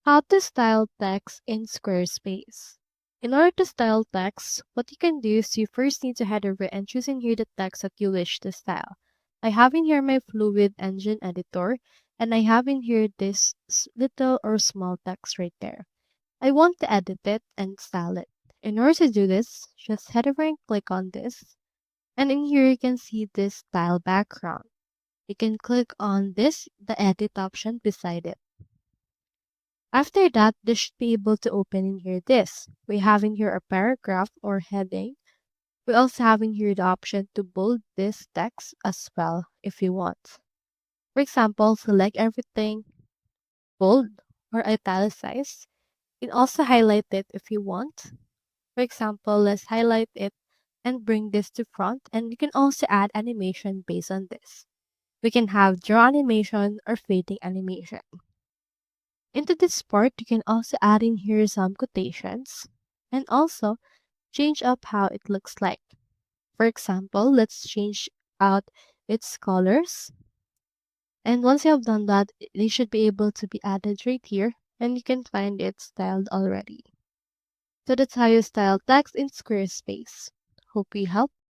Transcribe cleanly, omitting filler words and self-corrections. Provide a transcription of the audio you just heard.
How to style text in Squarespace. In order to style text, what you can do is you first need to head over and choose in here the text that you wish to style. I have in here my Fluid Engine editor, and I have in here this little or small text right there. I want to edit it and style it. In order to do this, just head over and click on this. And in here you can see this style background. You can click on this, the edit option beside it. After that, this should be able to open in here this. We have in here a paragraph or heading. We also have in here the option to bold this text as well if you want. For example, select everything, bold or italicize. You can also highlight it if you want. For example, let's highlight it and bring this to front, and you can also add animation based on this. We can have draw animation or fading animation. Into this part, you can also add in here some quotations and also change up how it looks like. For example, let's change out its colors. And once you have done that, they should be able to be added right here and you can find it styled already. So that's how you style text in Squarespace. Hope we helped.